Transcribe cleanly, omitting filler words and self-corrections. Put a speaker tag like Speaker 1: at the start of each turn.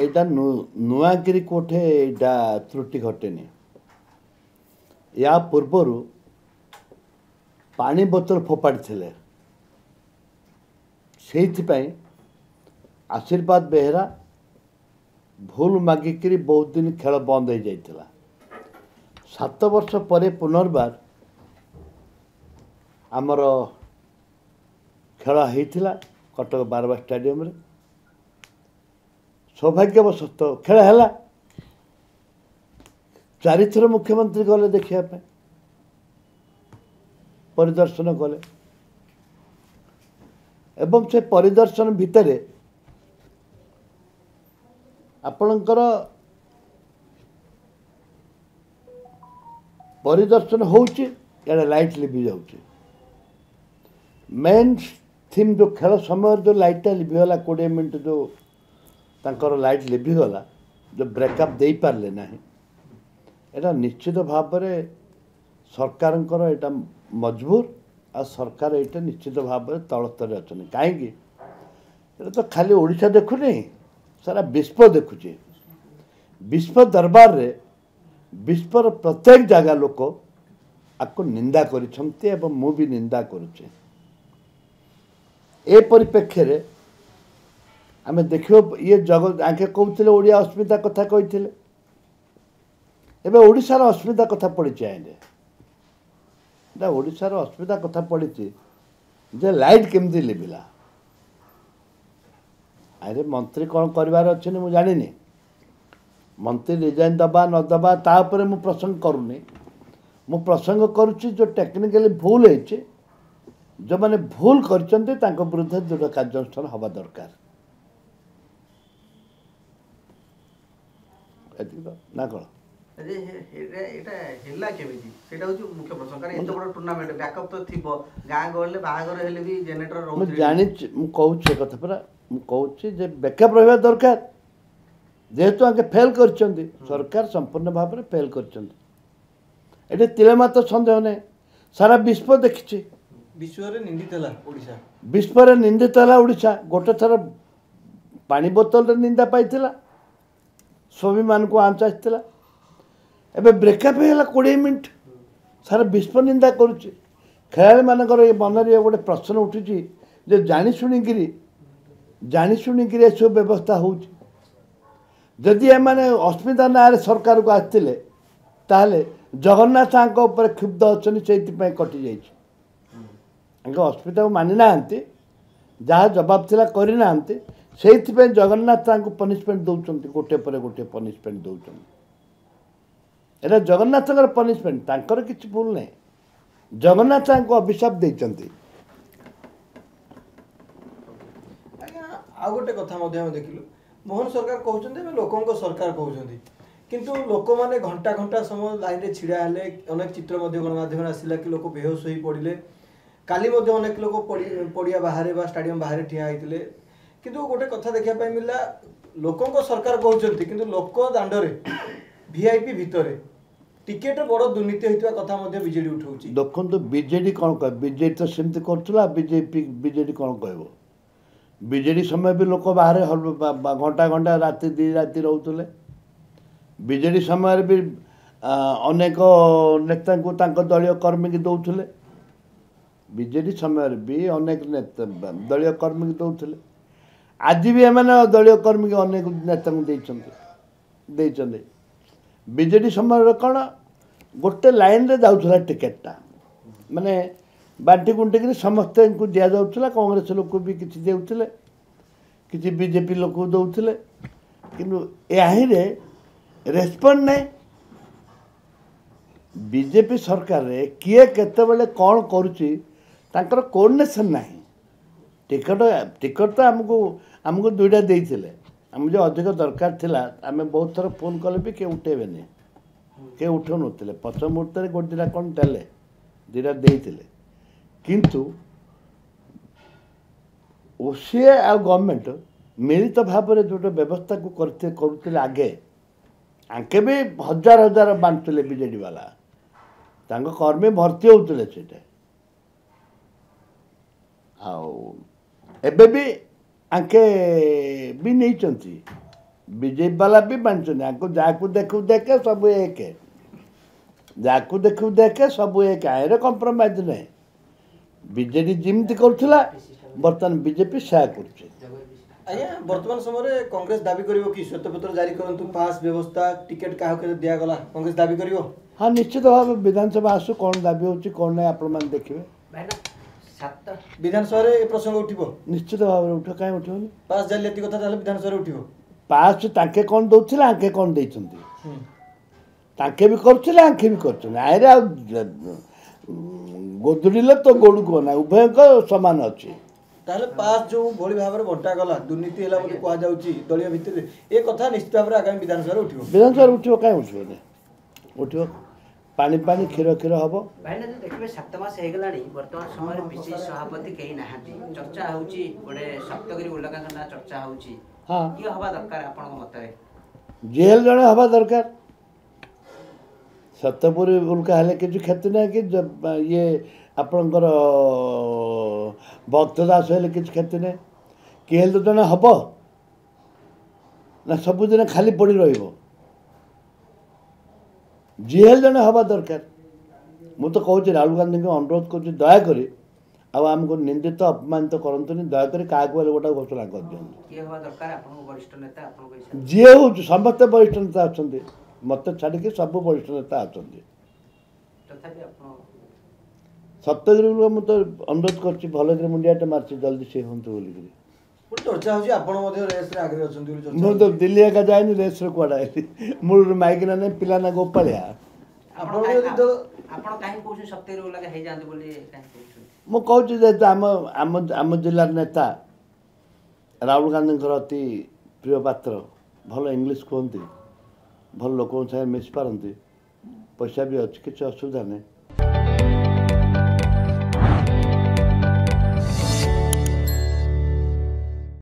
Speaker 1: एटा नुआगिरी कोठे एटा त्रुटि घटेनी या पूर्वर पानी बोतल फोपाड़ी थे से आशीर्वाद बेहेरा भूल मागिकी बहुत दिन खेल बंद हो जाता 7 वर्ष पर पुनर्बार आमर खेल होता कटक बारवा स्टेडियम रे सौभाग्यवशत खेल है 4 थर मुख्यमंत्री गले देखापी परिदर्शन कले एवं से परिदर्शन भितर आपणकर परिदर्शन होउची याडे लाइट लिभि जाउची मेन थीम जो खेल समय जो लाइटा लिभिगला 20 मिनट जो तांकर लाइट लिभिगला जो ब्रेकअप दे पारले नाही एटा निश्चित भाव में सरकार एटा मजबूर आ सरकार एटा निश्चित भाव में तल स्तर अच्छा कहीं तो खाली ओडिशा देखुनी सारा विश्व देखुचे विश्व दरबार रे विश्वर प्रत्येक जगह लोक आपको निंदा करिसंते एवं मु भी निंदा करुचे ए परिप्रेक्षी रे आमे देखियो ये जगत आंके कहते ओडिया अस्मिता कथा कहते एबे ओडिशार अस्मिता कथा पड़ी आइले ओडिशार अस्मिता कथा पड़ी जे लाइट केमती लिभिला अरे मंत्री कौन करार अच्छे मुझे जानी मंत्री रिजाइन दबा न दबा तापर मु प्रसंग करूनी मु प्रसंग करुच्ची जो टेक्निकली भूल है जो मैंने भूल कर विरुद्ध दृढ़ कार्यानुष्ठान हवा दरकार ना कौन जानी कहूँ कथा परा कहूँ बैकअप रहा दरकार जेहेतु आगे फेल कर सरकार संपूर्ण भाव में फेल कर तिलमात्र सन्देह नहीं सारा विश्व देखी विश्व निंदित ओडिशा गोटे थर पानी बोतल निंदा पाई स्वाभिमान को आंच आसाला एवं ब्रेकअप होगा 20 मिनट सारा विश्व निंदा करुच्ची खेलाड़ी मानकर ये मन में गोटे प्रश्न उठी जानी शुणिकी सब व्यवस्था होदी एम अस्मिता ना सरकार को आसते ताहले जगन्नाथ उपर क्षुब्ध अच्छा से कटि जा अस्मिता को मानि ना जहाँ जवाब थिला करना से जगन्नाथ पनिशमेंट दौरान गोटे पर गोटे पनिशमेंट दौरान एटा जगन्नाथ पनिशमेंट तांकर किसी भूल नहीं जगन्नाथ को अभिशाप देते
Speaker 2: आ गोटे कथा देखिलु मोहन सरकार कहते लोकों सरकार कहते किंतु लोक मैंने घंटा घंटा समय लाइन रे छिड़ा हेले अनेक चित्र गणमाध्यम आसला कि लोक बेहोश हो पड़े काली अनेक लोक पड़िया बाहर स्टाडियम बाहर ठिया होते किंतु गोटे कथा देखा मिलला लोकों सरकार कहते किंतु लोक दांडे वीआईपी भितर टिकेट बड़ दुर्नीति होता कथा बीजेडी उठाऊ
Speaker 1: देखो तो बीजेडी कौन कह बीजेडी तो सेमती करुला बीजेडी कौन कह बीजेडी समय भी लोक बाहर घंटा घंटा राति 2 राति रोते बीजेडी समय भी अनेक नेता को दलीय कर्मी की दौले बीजेडी समय भी अनेक दलीय कर्मी की दौले आज भी एम दलीय कर्मी की अनेक नेता बीजेडी समय कौन गोटे लाइन रे जाऊला टिकेटा माने बांटी गुंटिक समस्त को दि जाऊला कांग्रेस लोक भी किसी देते किसी बीजेपी लोक दौले किंतु यही रेस्पॉन्ड नहीं बीजेपी सरकार रे किए केतेबेले कौन करुच्ची तांकर कोऑर्डिनेशन नहीं टिकट तो आमको 2टा देते आम जो अधिक दरकार थिला आम बहुत थर फोन कले भी किए उठेबे किए उठाऊ नथिले पछ मुहूर्त में गोटे 2टा कौन देले 2टा देते किंतु ओसीए आ गवर्नमेंट मिलित भाव में जो व्यवस्था को करते आगे आंके भी हजार हजार बांटुले बीजेडी वाला कर्मी भर्ती होते से आबे भी आंके भी नहीं बीजेपी वाला भी मानचुनी आको जाकू देखू देखे सब एक है जाकू देखू देखे सब एक है कंप्रोमाइज नहीं बीजेडी जिमती करुला बर्तमान बीजेपी सेया कर
Speaker 2: आज्ञा वर्तमान समय कांग्रेस दाबी करिवो कि श्वेतपत्र जारी करंतु पास व्यवस्था टिकेट काहे दिया गला कांग्रेस दाबी करिवो
Speaker 1: हाँ निश्चित भाव विधानसभा आसु कौन दाबी होची कौन नहीं आपण मान देखिबे
Speaker 2: विधानसभा रे प्रसंग उठिबो
Speaker 1: निश्चित भाव उठ काहे उठिबोनी
Speaker 2: पास जाली एति कथा ताले विधानसभा रे उठिबो
Speaker 1: पास ताके कौन दउथिला आके कौन देइछंती ताके भी करथिला आके भी करछन आइरे गोदुड़िले तो गोड़ू को ना उभय को समान अछि
Speaker 2: ताहले पास जो भोली भाव रे बंटा गला दुर्नीति हैला बोली कुआ जाउची दलिया भितर ए कथा निश्चित भाव रे आगामी विधानसभा रे उठिबो
Speaker 1: विधानसभा उठिबो काहे उठिबोनी उठिबो पानी पानी क्षीर क्षीर हम
Speaker 3: भाई ना देखिए 7 मास हो गलानी वर्तमान समय पिसी सभापति कहीं ना चर्चा होची गोटे सप्तगिरी उल्लंघन ना चर्चा होची
Speaker 1: हाँ
Speaker 3: ये हवा दरकार आपन मतरे
Speaker 1: जेल जड़े हवा दरकार सप्तपुरी उल्का हेले किसी क्षति ना कि जब ये आपणकर भक्तदास हेले किसी क्षति ना केल तो जड़े हम ना सबुदिन खाली पड़ी रहिबो जेल जड़े हवा दरकार मु तो कहूँ राहुल गांधी को अनुरोध कर दयाकोरी आमको निंदित अपमानित करतुनि दयाकोरी क्या गोटे घोषणा कर दिखाँ
Speaker 3: ये हवा दरकार आपन वरिष्ठ नेता आपन
Speaker 1: जी हूँ समस्त वरिष्ठ नेता अच्छा मत छाड़िकी सब वरिष्ठ नेता अच्छा
Speaker 3: तथापि आपन
Speaker 1: सप्तगिरी मुझे अनुरोध कर भलगिरी मुंडियाटे मार्च जल्दी से हूँ बोलिकी
Speaker 2: चर्चा होची आपण मध्ये रेस रे आगे अछंती बोली चर्चा
Speaker 1: मु तो दिल्ली एका जाए रेस कड़ा मूल माइकिना नहीं पिलाना गोपालिया
Speaker 2: आपण यदि
Speaker 3: आपन काहे कोछ सप्तगिरी उल्लंघन हे जानते बोली काहे कोछ
Speaker 1: मु कहूँ जे आम जिलार नेता राहुल गांधी अति प्रिय पात्र भल इंग्लीश कहते भल लोक साथ मिशि पारती पैसा भी अच्छी किसी असुविधा नहीं